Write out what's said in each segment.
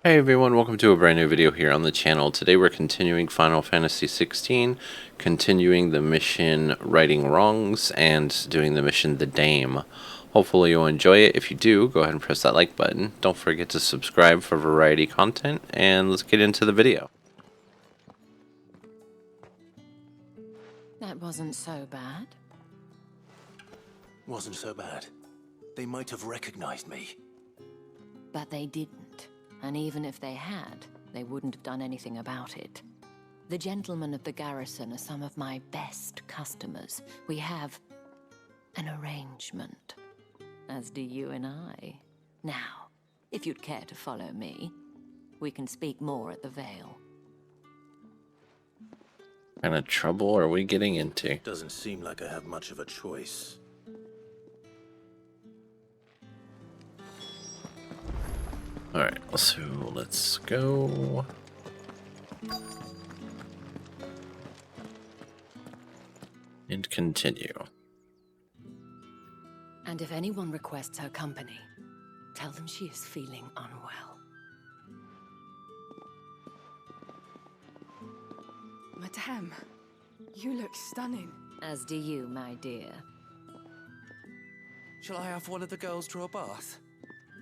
Hey everyone, welcome to a brand new video here on the channel. Today we're continuing Final Fantasy XVI, continuing the mission Righting Wrongs, and doing the mission The Dame. Hopefully you'll enjoy it. If you do, go ahead and press that like button. Don't forget to subscribe for variety content, and let's get into the video. That wasn't so bad. Wasn't so bad. They might have recognized me. But they didn't. And even if they had, they wouldn't have done anything about it. The gentlemen of the garrison are some of my best customers. We have an arrangement, as do you and I. Now, if you'd care to follow me, we can speak more at the Vale. What kind of trouble are we getting into? Doesn't seem like I have much of a choice. Alright, so let's go. And continue. And if anyone requests her company, tell them she is feeling unwell. Madame, you look stunning. As do you, my dear. Shall I have one of the girls draw a bath?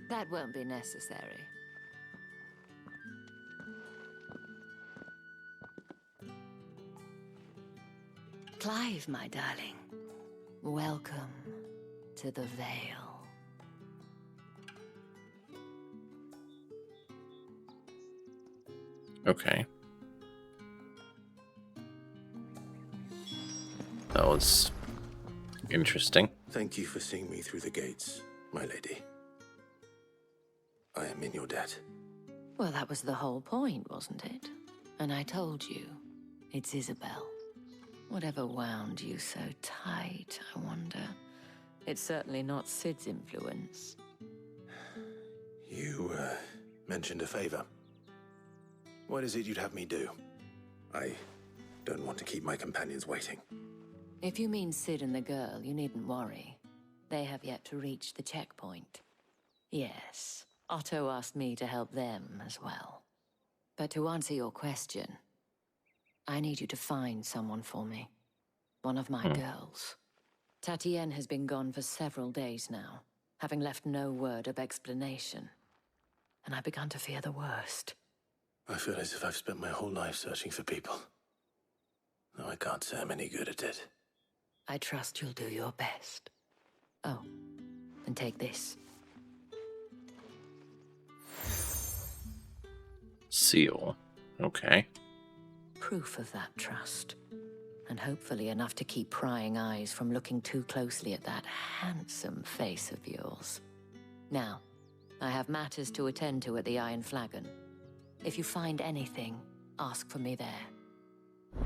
That won't be necessary. Clive, my darling. Welcome to the Vale. Okay. That was interesting. Thank you for seeing me through the gates, my lady. I am in your debt. Well, that was the whole point, wasn't it? And I told you, it's Isabel. Whatever wound you so tight, I wonder. It's certainly not Sid's influence. You, mentioned a favor. What is it you'd have me do? I don't want to keep my companions waiting. If you mean Sid and the girl, you needn't worry. They have yet to reach the checkpoint. Yes, Otto asked me to help them as well. But to answer your question, I need you to find someone for me. One of my girls. Tatienne has been gone for several days now, having left no word of explanation. And I began to fear the worst. I feel as if I've spent my whole life searching for people. Though I can't say I'm any good at it. I trust you'll do your best. Oh, and take this. Seal. Okay. Proof of that trust. And hopefully enough to keep prying eyes from looking too closely at that handsome face of yours. Now, I have matters to attend to at the Iron Flagon. If you find anything, ask for me there.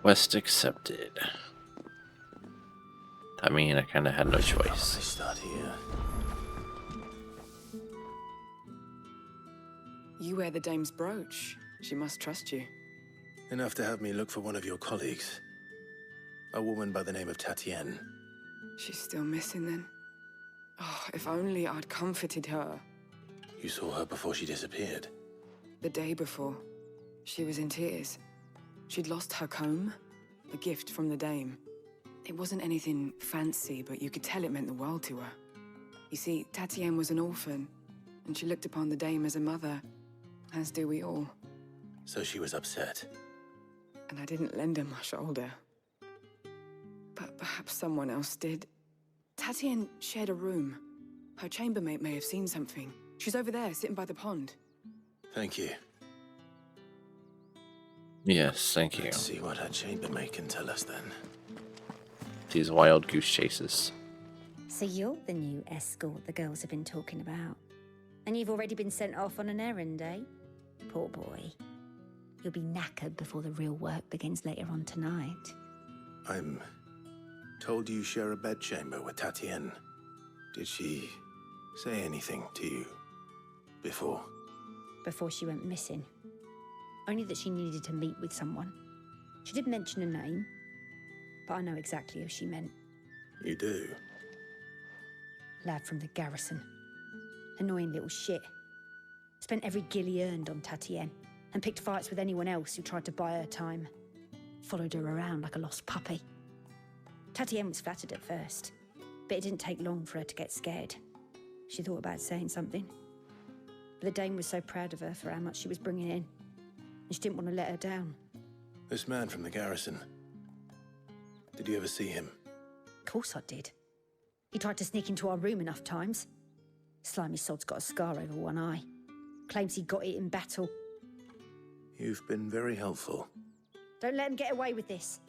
Quest accepted. I mean, I kind of had no I choice. start here. You wear the dame's brooch. She must trust you. Enough to have me look for one of your colleagues. A woman by the name of Tatienne. She's still missing then. Oh, if only I'd comforted her. You saw her before she disappeared. The day before, she was in tears. She'd lost her comb, a gift from the dame. It wasn't anything fancy, but you could tell it meant the world to her. You see, Tatienne was an orphan, and she looked upon the dame as a mother, as do we all. So she was upset. And I didn't lend her my shoulder. But perhaps someone else did. Tatienne shared a room. Her chambermaid may have seen something. She's over there, sitting by the pond. Thank you. Yes, thank you. Let's see what her chambermaid can tell us then. These wild goose chases. So you're the new escort the girls have been talking about. And you've already been sent off on an errand, eh? Poor boy. You'll be knackered before the real work begins later on tonight. I'm told you share a bedchamber with Tatienne. Did she say anything to you before? Before she went missing. Only that she needed to meet with someone. She did mention a name, but I know exactly who she meant. You do? Lad from the garrison. Annoying little shit. Spent every guil he earned on Tatienne, and picked fights with anyone else who tried to buy her time. Followed her around like a lost puppy. Tatienne was flattered at first, but it didn't take long for her to get scared. She thought about saying something. But the Dame was so proud of her for how much she was bringing in, and she didn't want to let her down. This man from the garrison. Did you ever see him? Of course I did. He tried to sneak into our room enough times. Slimy sod's got a scar over one eye. Claims he got it in battle. You've been very helpful. Don't let him get away with this.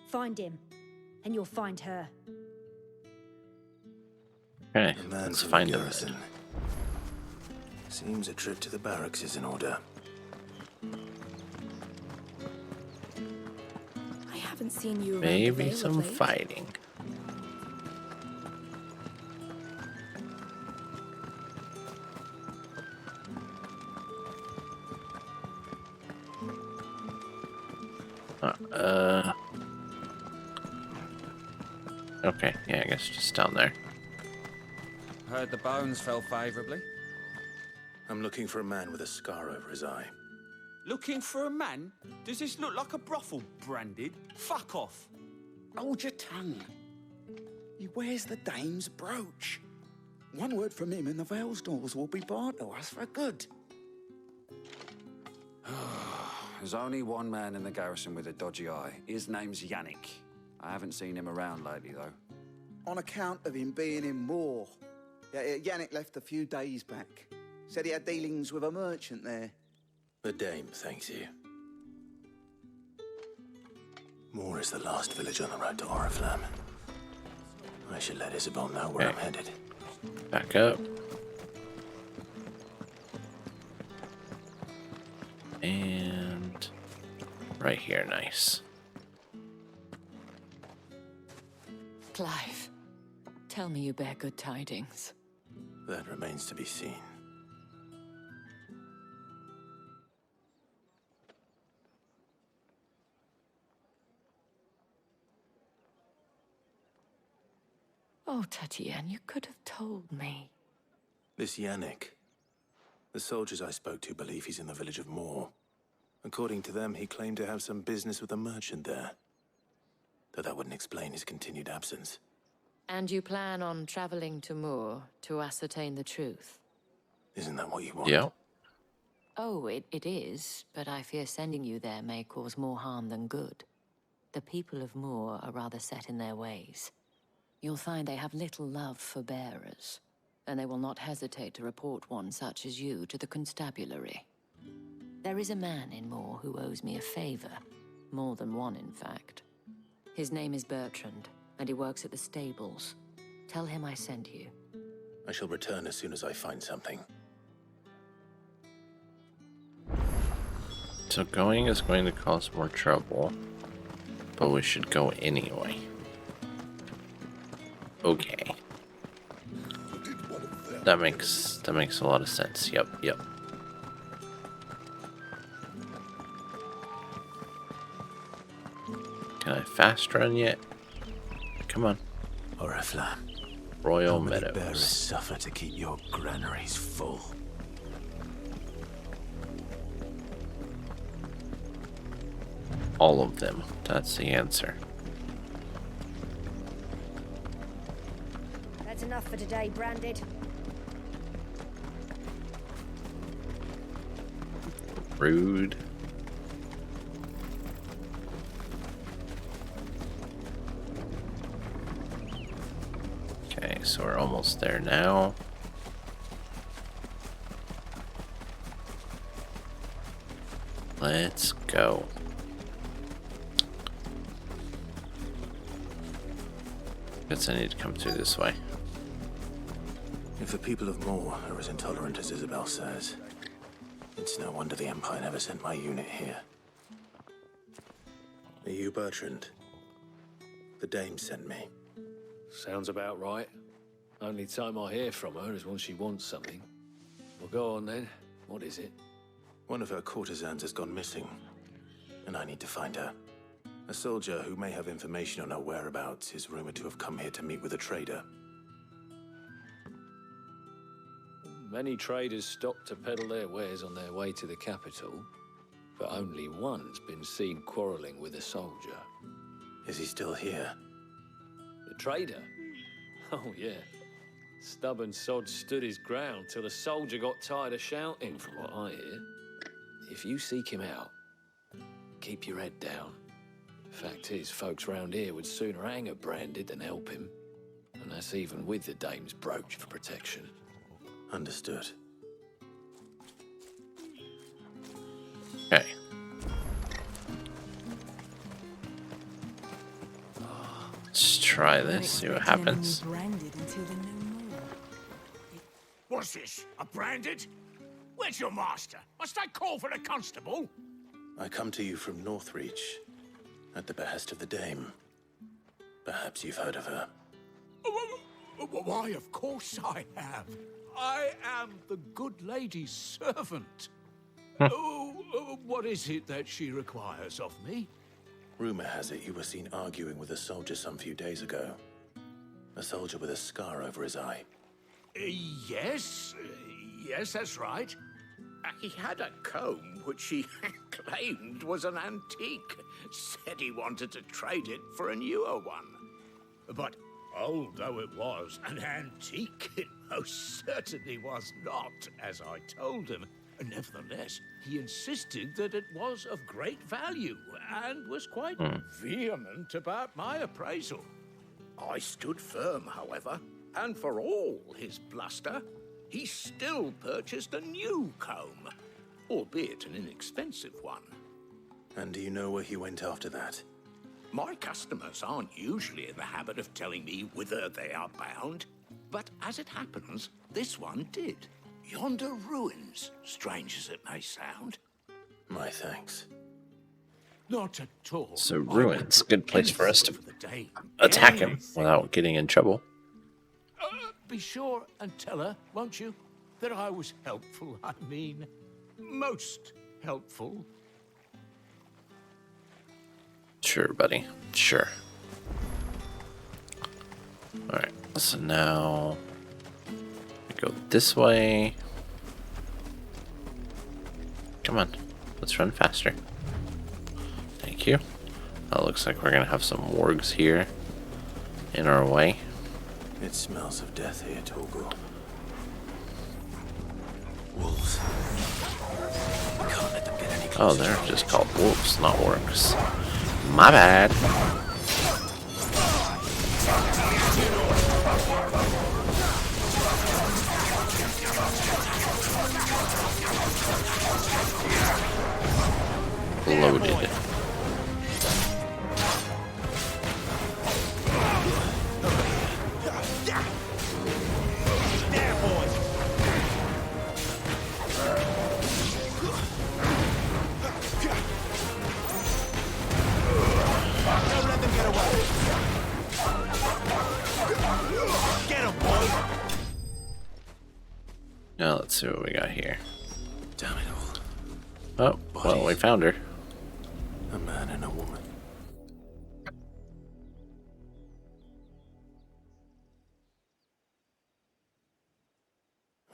Find him, and you'll find her. Okay, The man let's from find the him. garrison. Seems a trip to the barracks is in order. I haven't seen you around the Maybe Vale of some late. fighting. Okay, yeah, I guess just down there. Heard the bones fell favourably. I'm looking for a man with a scar over his eye. Looking for a man? Does this look like a brothel, Branded? Fuck off. Hold your tongue. He wears the Dame's brooch. One word from him and the Vale's doors will be barred to us for good. There's only one man in the garrison with a dodgy eye. His name's Yannick. I haven't seen him around lately, though. On account of him being in war. Yannick left a few days back. Said he had dealings with a merchant there. The Dame thanks you. Moor is the last village on the road to Oriflamme. I should let Isabel know where I'm headed. Back up. And right here, nice. Clive, tell me you bear good tidings. That remains to be seen. Oh, Tatienne, you could have told me. This Yannick. The soldiers I spoke to believe he's in the village of Moor. According to them, he claimed to have some business with a merchant there. Though that wouldn't explain his continued absence. And you plan on traveling to Moor to ascertain the truth? Isn't that what you want? Yeah. Oh, it is, but I fear sending you there may cause more harm than good. The people of Moor are rather set in their ways. You'll find they have little love for bearers, and they will not hesitate to report one such as you to the constabulary. There is a man in Moor who owes me a favor. More than one, in fact. His name is Bertrand, and he works at the stables. Tell him I sent you. I shall return as soon as I find something. So going is going to cause more trouble, but we should go anyway. Okay. That makes a lot of sense. Yep. Can I fast run yet? Come on. Oriflamme. Royal How many Meadows. bearers suffer to keep your granaries full? All of them. That's the answer. That's enough for today, Branded. Rude. Okay, so we're almost there now. Let's go. Guess I need to come through this way. If the people of Moor are as intolerant as Isabel says, it's no wonder the Empire never sent my unit here. Are you Bertrand? The Dame sent me. Sounds about right. Only time I hear from her is when she wants something. Well, go on then. What is it? One of her courtesans has gone missing, and I need to find her. A soldier who may have information on her whereabouts is rumored to have come here to meet with a trader. Many traders stopped to peddle their wares on their way to the capital, but only one's been seen quarrelling with a soldier. Is he still here? The trader? Oh, yeah. Stubborn sod stood his ground till the soldier got tired of shouting, from what I hear. If you seek him out, keep your head down. Fact is, folks round here would sooner hang a branded than help him. And that's even with the dame's brooch for protection. Understood. Okay. Let's try this, see what happens. What's this? A branded? Where's your master? Must I call for a constable? I come to you from Northreach, at the behest of the Dame. Perhaps you've heard of her. Why, of course I have. I am the good lady's servant. What is it that she requires of me? Rumor has it you were seen arguing with a soldier some few days ago. A soldier with a scar over his eye. Yes, that's right. He had a comb which he claimed was an antique. Said he wanted to trade it for a newer one. But old though it was, an antique it most certainly was not, as I told him. Nevertheless, he insisted that it was of great value and was quite vehement about my appraisal. I stood firm, however, and for all his bluster, he still purchased a new comb, albeit an inexpensive one. And do you know where he went after that? My customers aren't usually in the habit of telling me whither they are bound, but as it happens, this one did. Yonder ruins, strange as it may sound. My thanks. Not at all. So ruins, good place for us to attack him without getting in trouble. Be sure and tell her, won't you, that I was helpful. I mean, most helpful. Sure, buddy. Sure. Alright, so now we go this way. Come on, let's run faster. Thank you. Looks like we're gonna have some wargs here in our way. It smells of death here, Torgal. Wolves. We can't let them get any closer. Oh, they're just called wolves, not orcs. My bad. Loaded. Now let's see what we got here. Damn it all. Oh, well, we found her. A man and a woman.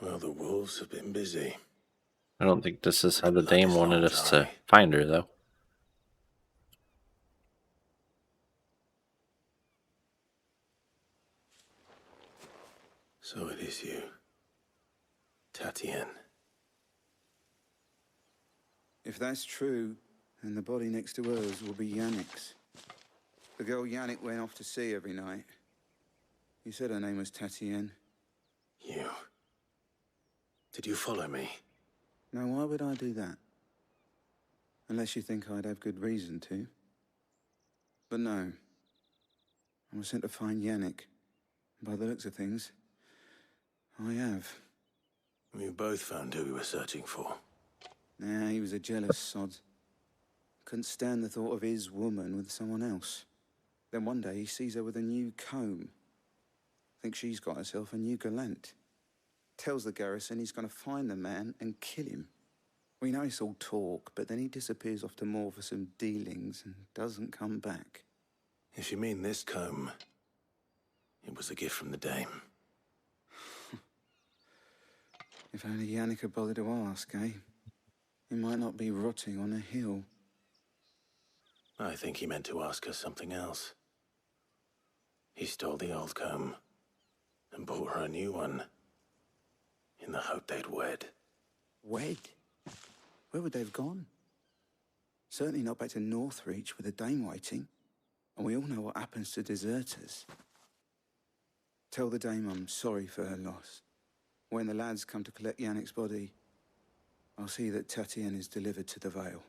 Well, the wolves have been busy. I don't think this is how the Like dame his wanted arms us to are. find her, though. So it is you, Tatienne. If that's true, then the body next to hers will be Yannick's. The girl Yannick went off to sea every night. You said her name was Tatienne. You. Did you follow me? Now, why would I do that? Unless you think I'd have good reason to. But no. I was sent to find Yannick. By the looks of things, I have. We both found who we were searching for. Nah, he was a jealous sod. Couldn't stand the thought of his woman with someone else. Then one day he sees her with a new comb. Thinks she's got herself a new gallant. Tells the garrison he's going to find the man and kill him. We know it's all talk, but then he disappears off to Moor for some dealings and doesn't come back. If you mean this comb, it was a gift from the Dame. If only Yannick had bothered to ask, eh? He might not be rotting on a hill. I think he meant to ask us something else. He stole the old comb and bought her a new one in the hope they'd wed. Wed? Where would they have gone? Certainly not back to Northreach with a dame waiting. And we all know what happens to deserters. Tell the dame I'm sorry for her loss. When the lads come to collect Yannick's body, I'll see that Tatienne is delivered to the Vale.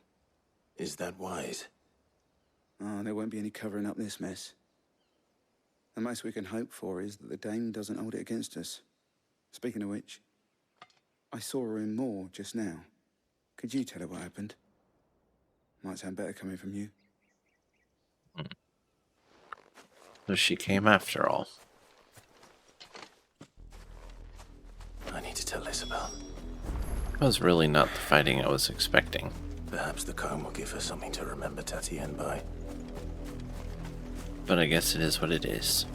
Is that wise? Oh, there won't be any covering up this mess. The most we can hope for is that the dame doesn't hold it against us. Speaking of which, I saw her in Moor just now. Could you tell her what happened? Might sound better coming from you. So she came after all. I need to tell Isabel. That was really not the fighting I was expecting. Perhaps the comb will give her something to remember Tatienne by. But I guess it is what it is.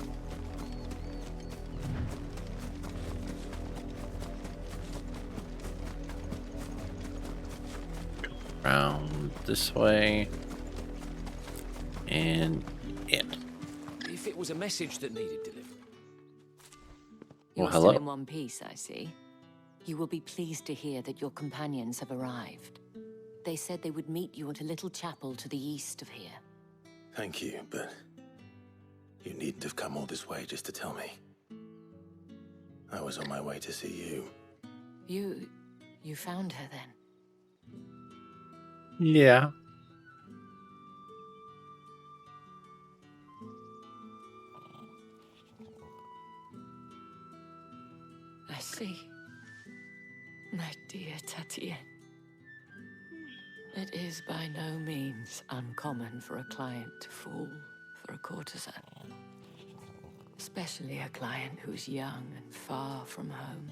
Around this way. And in. If it was a message that needed delivery. You're Well, hello. still in one piece, I see. You will be pleased to hear that your companions have arrived. They said they would meet you at a little chapel to the east of here. Thank you, but you needn't have come all this way just to tell me. I was on my way to see you. You found her then? Yeah. I see. My dear Tatienne. It is by no means uncommon for a client to fall for a courtesan. Especially a client who's young and far from home.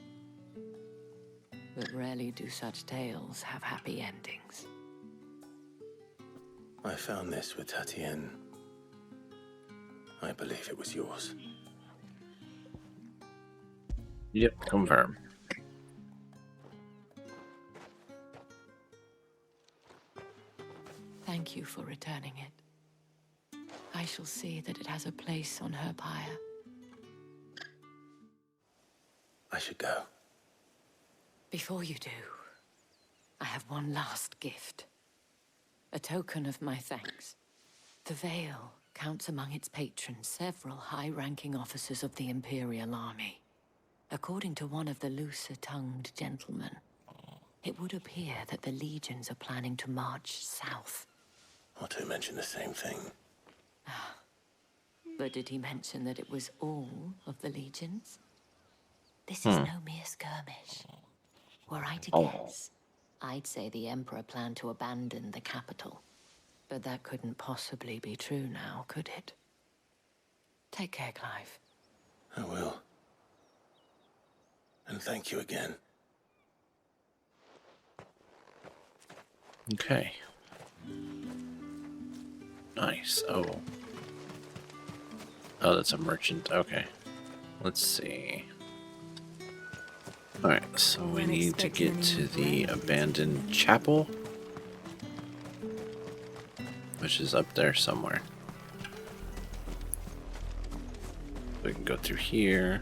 But rarely do such tales have happy endings. I found this with Tatienne. I believe it was yours. Yep, confirm. Thank you for returning it. I shall see that it has a place on her pyre. I should go. Before you do, I have one last gift. A token of my thanks. The Vale counts among its patrons several high-ranking officers of the Imperial Army. According to one of the looser-tongued gentlemen, it would appear that the legions are planning to march south. Otto mentioned the same thing. But did he mention that it was all of the legions? This is no mere skirmish. Were I to guess, I'd say the Emperor planned to abandon the capital. But that couldn't possibly be true now, could it? Take care, Clive. I will. And thank you again. Okay. Nice. Oh, that's a merchant. Okay. Let's see. Alright, so we need to get to the abandoned chapel, which is up there somewhere. We can go through here.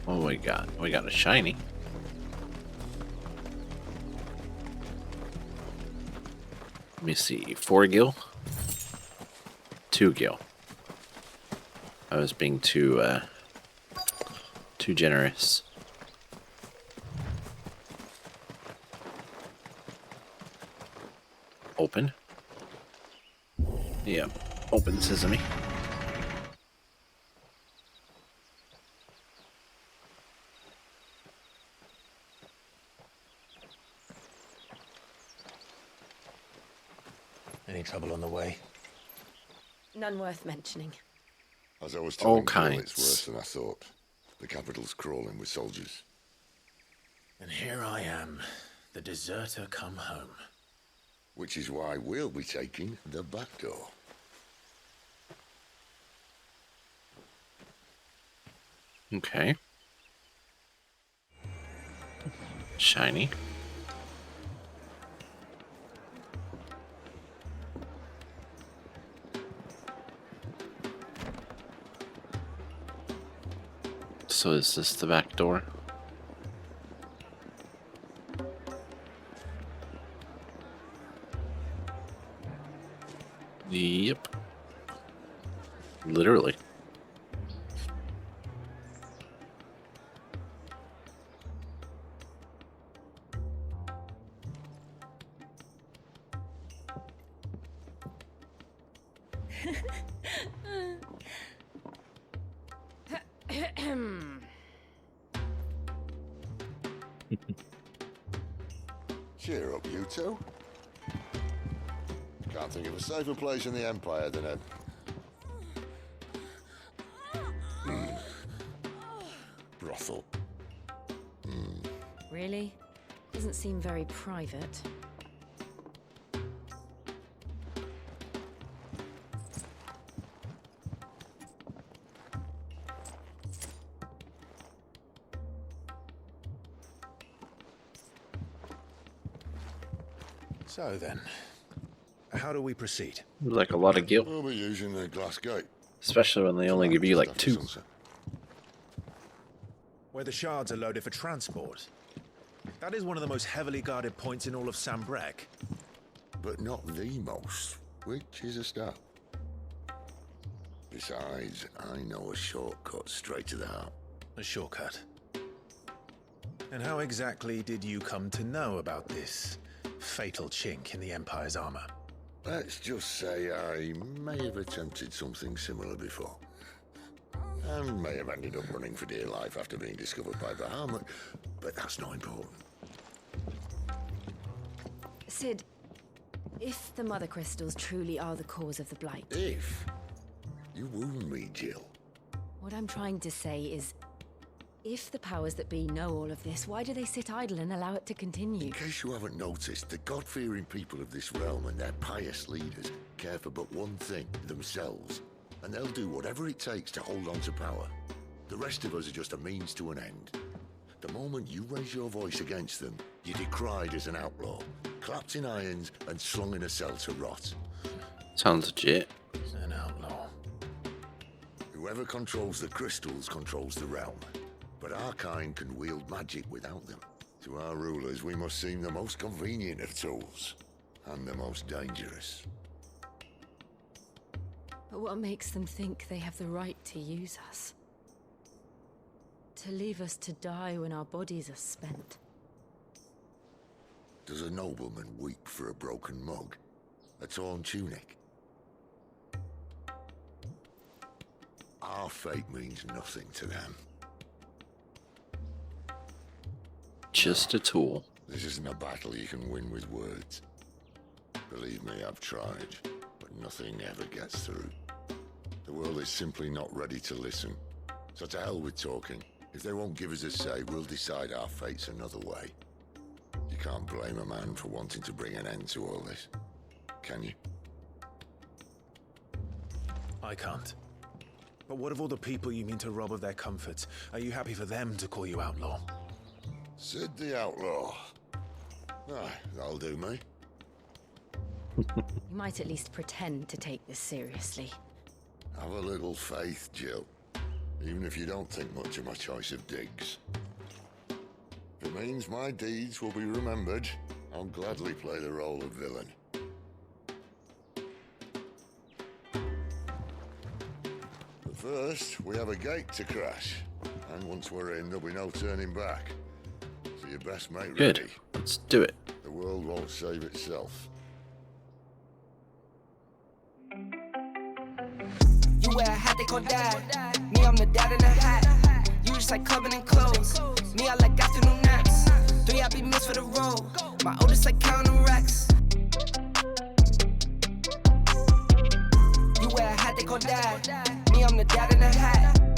What we got? We got a shiny. Let me see. 4 gil? 2 gil. I was being too generous. Open. Yep. Open sesame. Any trouble on the way? None worth mentioning. As I was All telling Jill, it's kinds. worse than I thought. The capital's crawling with soldiers. And here I am, the deserter come home. Which is why we'll be taking the back door. Okay. Shiny. So is this the back door? Yep. Literally. Cheer up, you two. Can't think of a safer place in the Empire than a... brothel. Really? Doesn't seem very private. So then, how do we proceed? Like a lot of guilt. We'll be using the glass gate. Especially when they only give you like 2. Where the shards are loaded for transport. That is one of the most heavily guarded points in all of Sambrek. But not the most, which is a start. Besides, I know a shortcut straight to the heart. A shortcut. And how exactly did you come to know about this fatal chink in the Empire's armor? Let's just say I may have attempted something similar before. And may have ended up running for dear life after being discovered by Bahamut, but that's not important. Sid, if the Mothercrystals truly are the cause of the Blight... If? You wound me, Jill. What I'm trying to say is, if the powers that be know all of this, why do they sit idle and allow it to continue? In case you haven't noticed, the God-fearing people of this realm and their pious leaders care for but one thing, themselves. And they'll do whatever it takes to hold on to power. The rest of us are just a means to an end. The moment you raise your voice against them, you're decried as an outlaw, clapped in irons and slung in a cell to rot. Sounds legit. An outlaw. Whoever controls the crystals controls the realm. But our kind can wield magic without them. To our rulers, we must seem the most convenient of tools. And the most dangerous. But what makes them think they have the right to use us? To leave us to die when our bodies are spent? Does a nobleman weep for a broken mug? A torn tunic? Our fate means nothing to them. Just a tool. This isn't a battle you can win with words. Believe me, I've tried, but nothing ever gets through. The world is simply not ready to listen. So to hell with talking. If they won't give us a say, we'll decide our fates another way. You can't blame a man for wanting to bring an end to all this, can you? I can't. But what of all the people you mean to rob of their comforts? Are you happy for them to call you outlaw? Sid the Outlaw. Ah, that'll do me. You might at least pretend to take this seriously. Have a little faith, Jill. Even if you don't think much of my choice of digs. If it means my deeds will be remembered, I'll gladly play the role of villain. But first, we have a gate to crash. And once we're in, there'll be no turning back. So you best make ready. Good. Let's do it. The world won't save itself. You wear a hat they call dad. Me, I'm the dad in a hat. You just like clubbing and clothes. Me, I like afternoon naps. 3, I be missed for the road. My oldest like counting racks. You wear a hat they call dad. Me, I'm the dad in a hat.